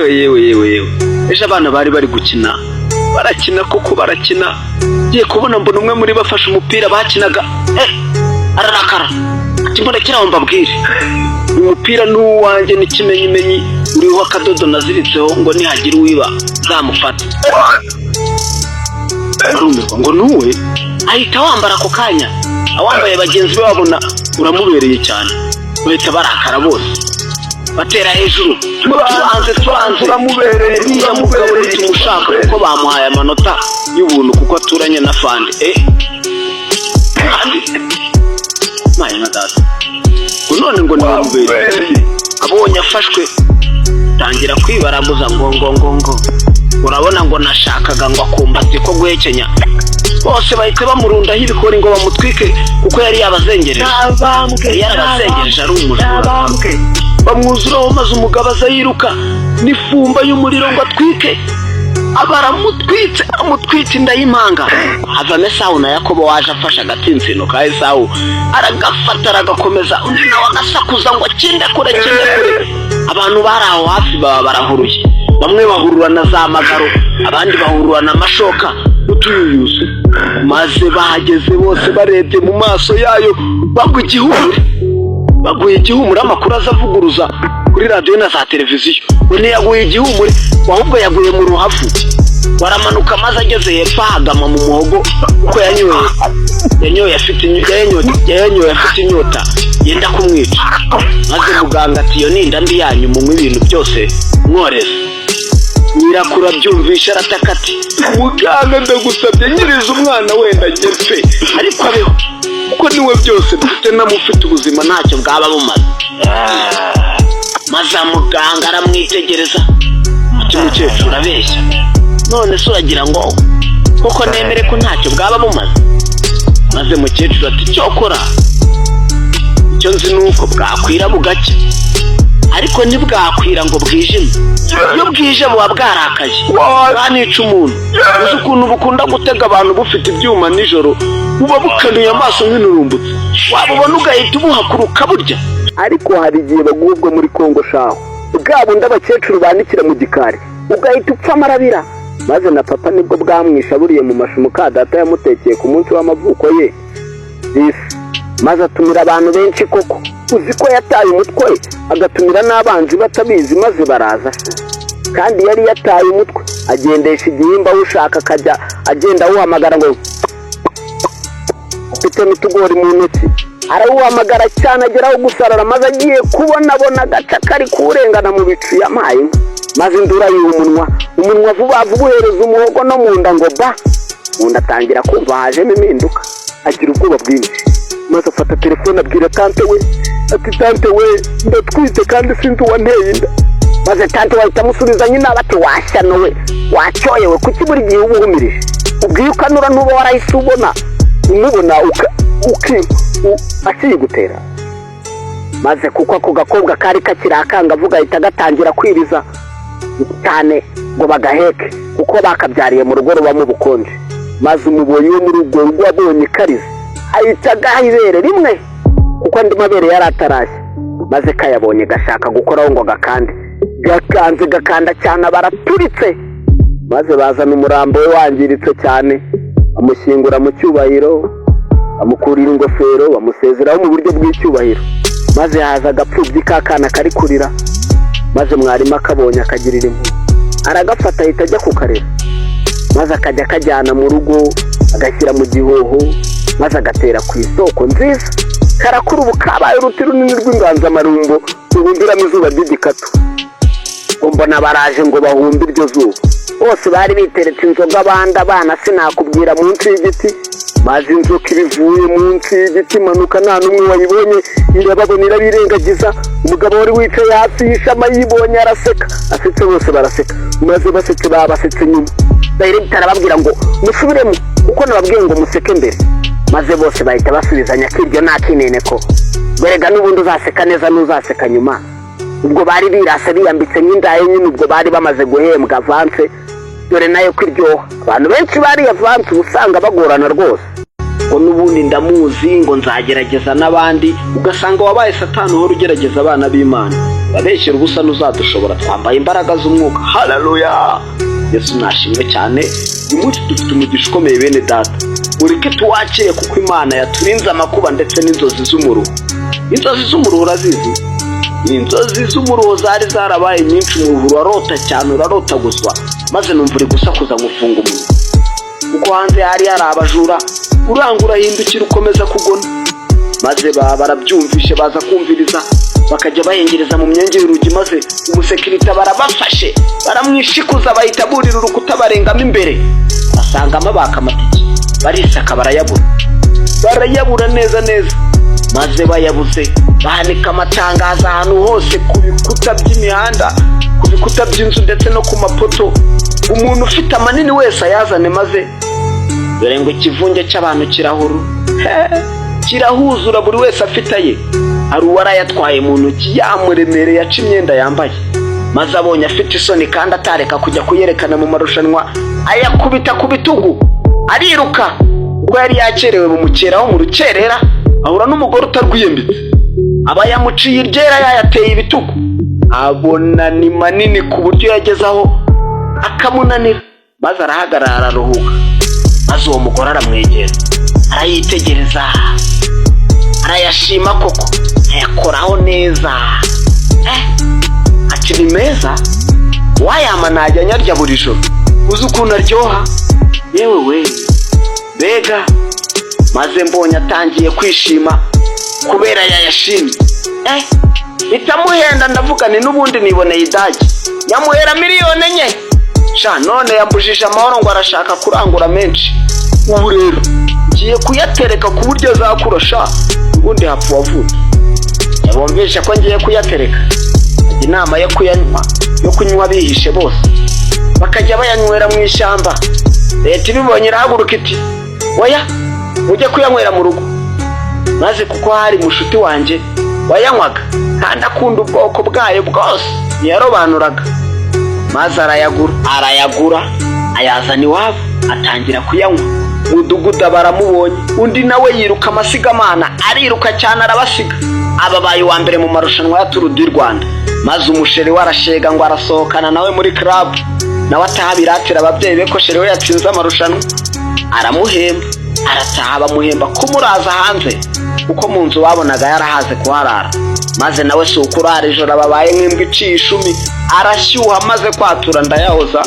yewe ejo abana bari gukina barakina koko barakina giye kubona mbona umwe muri bafashe umupira bakinaga ararakara ati murekera mbabwire umupira n'uwanjye n'ikimenyimenyi uriho akadodo naziritseho ngo nihagira uwiba zamufata arumirwa ngo nuwe ahita wambara ako kanya awambaye bagenzi be babona uramubereye cyane bahita barakara bose batera hejuru turanze uramubereye niya mugabo tumushaka kuko bamuhaye amanota y'ubuntu kuko aturanye na fande maye na data none ngo nimubereye abonye afashwe tangira kwibaraguza ngo urabona ngo nashakaga ngo akumbate ko guhekenya bose bahita bamurundaho ibikori ngo bamutwike kuko yari yabazengereje yarabazengereje ari umujura bamwuzuraho maze umugabo azayiruka n'ifumba y'umuriro ngo atwike abaramutwitse amutwitse inda y'impanga havamo Esawu na Yakobo waje afasha agatsinsino ka Esawu aragafata aragakomeza undi nawe agasakuza ngo kinde kure abantu bari aho hafi baba barahuruye bamwe bahurura na za magaro abandi bahurura na mashoka utuyuyuzu maze bahageze bose barebye mu maso yayo baguye igihumure amakuru azavuguruza kuri radio na za televiziyo one yaguye igihumure ahubwo yaguye mu ruhafu waramanuka maze ageze hepfo ahagama mu muhogo uko yanyoye afite inyota yenda kumwica maze muganga ati yo ninda mbi yanyu munywe ibintu byose mworeze nyirakura byumvisha arataka ati muganga ndagusabye nyiriza umwana wenda ngepfe ariko abeho kuko niwe byose mfite namufite ubuzima ntacyo bwaba bumaze maze muganga aramwitegereza ati mukecuru abeshya none se uragira ngo koko nemere ko ntacyo bwaba bumaze maze mukecuru ati cyokora icyo nzi nuko bwakwira bugacya ariko ntibwakwira ngo bwijime iyo bwije buba bwarakaye banica umuntu uzi ukuntu bukunda gutega abantu bufite ibyuma nijoro buba bukanuye amaso nk'inurumbutse wabubona ugahita ubuhakuruka burya ariko hari igihe bagubwo muri Kongo shaho bwabo ndabakecuru banikira mu gikari ugahita upfa amarabira maze na papa nibwo bwamwisha buriye mu mashumu ka data yamutekeye ku munsi w'amavuko ye maze atumira abantu benshi koko uzi ko yataye umutwe agatumira n'abanzi batabizi maze baraza kandi yari yataye umutwe agendesha igihimba ushaka kajya agenda awuhamagara ngo ufite n'utugori mu ntoki arawuhamagara cyane ageraho gusarara maze agiye kubona agaca kari kurengana mu bicu yamaye maze indura y'umunwa vuba uhereza umuhogo no mu nda ngo ba munda atangira kumva hajemo impinduka agira ubwoba bwinshi maze afata telefone abwira tante we ati tante we ndatwite kandi sinzi uwanteye inda maze tante wahita amusubiza nyina bati washyano we wacyoyewe kuki buri gihe uba uhumirije ubwiye ukanura ntuba warahise ubona umubona akiyigutera maze kuko ako gakobwa kari kakirakanga avuga ahita gatangira kwiriza cyane ngo bagaheke kuko bakabyariye mu rugo rubamo ubukonje maze umubonye wo muri urwo rugo abonye karize ahita agaha ibere rimwe kuko andi mabere yari atarashye maze kayabonye gashaka gukoraho ngo gakande gakanda cyane baraturitse maze bazana umurambo we wangiritse cyane amushyingura mu cyubahiro amukurira ingofero bamusezeraho mu buryo bw'icyubahiro maze haza agapfubyi k'akana kari kurira maze mwarimu akabonye akagirira impuhwe aragafata ahita ajya kukarera maze akajya akajyana mu rugo agashyira mu gihoho maze agatera ku isoko nziza karakura ubu kabaye uruti runini rw'inganzamarumbo rubumbiramo izuba ry'igikatu mbona baraje ngo bahumbe iryo zuba bose bari biteretse inzoga abana sinakubwira munsi y'igiti maze inzoka ibivuye munsi y'igiti imanuka nta n'umwe wayibonye irababona irabirengagiza umugabo wari wicaye hafi y'ishama yibonye araseka asetse bose baraseka maze basetse babasetse nyuma Director arababwira ngo musubiremo kuko nababwiye ngo museke mbere maze bose bahita basubizanya kiryo nakinene ko berega n'ubundi uzaseka neza n'uzaseka nyuma ubwo bari birase biyambitse nk'indaye nyine ubwo bari bamaze guhembwa avance dore nayo kwiryoha abantu benshi bari avance usanga bagorana rwose ngo n'ubundi ndamuzi ngo nzagerageza n'abandi, ugasanga wabaye satani uhora ugerageza abana b'Imana. Babeshyera ubusa n'uzadushobora, twambaye imbaraga z'umwuka. Haleluya! Yesu nashimwe cyane. Uyu munsi dufite umugisha ukomeye bene data, ureke tuwakire kuko Imana yaturinze amakuba ndetse n'inzozi z'umuruho. Inzozi z'umuruho urazizi? Inzozi z'umuruho zari zarabaye nyinshi, umuruho urarota cyane, urarotaguzwa, maze numva uri gusakuza ngufunga umunwa. Kuko hanze hari abajura, uranga urahindukira ukomeza kugona. Maze barabyumvishe baza kumviriza, bakajya bahengereza mu myenge y'urugi, maze umusekirite barabafashe baramwishikuza, bahita burira urukuta barengamo imbere, basangamo bakamatiki, barisaka barayabura neza neza. Maze bayabuze bahanika amatangazo ahantu hose, ku bikuta by'imihanda, ku bikuta by'inzu ndetse no ku mapoto. Umuntu ufite amanini wese ayazane, maze dore ngo ikivunge cy'abantu kirahuzura, buri wese afite aye. Hari uwarayatwaye mu ntoki yamuremereye, aca imyenda yambaye. Maze abonye afite isoni kandi atareka kujya kuyerekana mu marushanwa, ayakubita ku bitugu ariruka. Ubwo yari yakerewe bumukeraho mu rukerera, ahura n'umugore utarwiyembitse, aba yamuciye iryera yayateye ibitugu. Abona ni manini ku buryo yagezaho akamunanira, maze arahagarara araruhuka. Maze uwo mugore aramwegera, arayitegereza, arayashima koko, ayakoraho neza. Ati ni meza, wayama najya nyarya buri joro, uzi ukuntu aryoha yewe we bega. Maze mbonye atangiye kwishima kubera yayashimye, bitamuhenda ndavuga ni n'ubundi niboneye idage, nyamuhera miliyoni 4. Sha none yambujije amahoro ngo arashaka kurangura menshi. Ubu rero ngiye kuyatereka ku buryo azakura, sha ubundi hapfu wavutse. Yabumvisha ko ngiye kuyatereka, inama yo kunywa bihishe bose, bakajya bayanywera mu ishyamba. Leta ibibonye irahaguruka iti oya, ujye kuyanywera mu rugo. Maze kuko hari mushuti wanjye wayanywaga kandi akunda ubwoko bwayo bwose, yarobanuraga. Maze arayagura ayazana iwabo, atangira kuyanywa. Mudugudu baramubonye, undi nawe yiruka amasigamana, ariruka cyane arabasiga. Ababaye wa mbere mu marushanwa ya Tour du Rwanda. Maze umusheri warashega ngo arasohokana nawe muri club, nawe atahabiratira ababyeyi be ko sheri we yatsinze amarushanwa. Aramuhemba, arataha bamuhemba kumuraza hanze, kuko mu nzu babonaga yarahaze kuharara. Maze nawe si ukurara ijoro, babaye nk'imbwa iciye 10, arashyuha. Maze kwatura ndayahoza,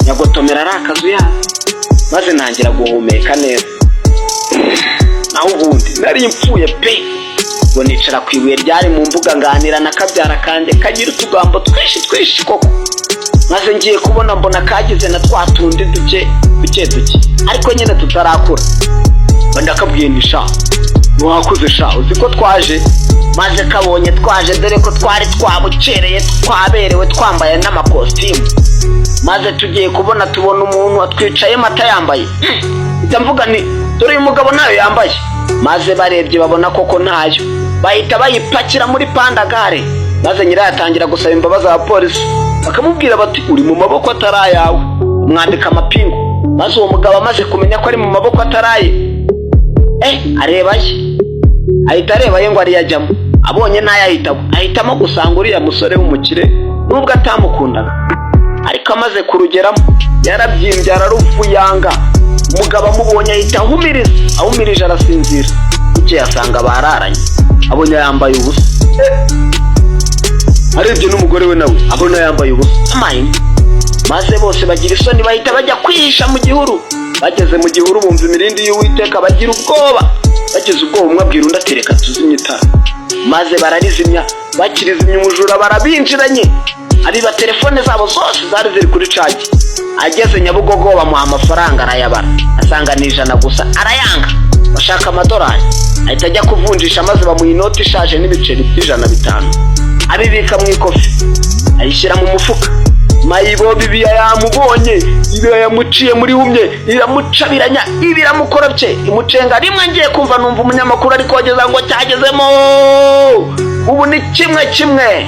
nyagotomera ari akazu yaho. Maze ntangira guhumeka neza. Naho ubundi nari mpfuye pe, ngo nicara ku ibuye ryari mu mbuga nganira na kabyara kanjye kagira utugambo twinshi koko. Maze ngiye kubona mbona kagize na twatundi duke, ariko nyine tutarakura. Ndakabwiye ni sha, wakuze sha, uzi ko twaje. Maze kabonye twaje, dore ko twari twabucereye, twaberewe, twambaye n'amakositimu. Maze tugiye kubona tubona umuntu watwicaye mata yambaye. Ndamvuga ni dore uyu mugabo nayo yambaye. Maze barebye babona koko ntayo, bahita bayipakira muri pandagare. Maze nyirayo atangira gusaba imbabazi abapolisi, bakamubwira bati uri mu maboko atarayawe, mwandika amapingu. Maze uwo mugabo amaze kumenya ko ari mu maboko ataraye, arebaye, ahita arebaye ngo ariyajyamo. Abonye ahitamo gusanga uriya musore w'umukire, nubwo atamukundaga, ariko amaze kurugeramo yarabyimbye araruvuyanga. Umugabo amubonye ahita ahumirije arasinzira. Icyo yasanga bararanye, abonye yambaye ubusa. Arebye n'umugore we nawe abona yambaye ubusa. Maze bose bagira isoni, bahita bajya kwihisha mu gihuru. Bageze mu gihuru bumva imirindi y'Uwiteka, bagira ubwoba. Bageze ubwoba, umwe abwira undi ati reka tuzimye itara. Maze bararizimya, bakirizimya umujura barabinjiranye, abiba telefone zabo zose zari ziri kuri cagi. Ageze Nyabugogo bamuha amafaranga arayabara, asanga ni 100 gusa, arayanga, bashaka amadolari. Ahita ajya kuvunjisha, maze bamuha inoti ishaje n'ibiceri by'105, abibika mu ikofi, ayishyira mu mufuka. Mayibo bibiya yamubonye, ibiya yamuciye muri humye, iramucabiranya, ibiramukorobye, imucenga. Rimwe ngiye kumva numva umunyamakuru ari kogeza ngo cyagezemo, ubu ni kimwe.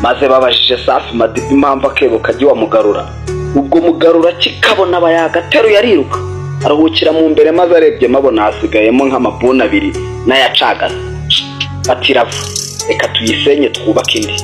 Maze babajije Safi Madiba impamvu akebo kagiye wamugarura. Ubwo mugarura kikabona bayagateruye ariruka. aruhukira mu mbere maze arebye mabona hasigayemo nk'amabuni abiri n'ayacagaze. Ati rava reka tuyisenye twubake indi.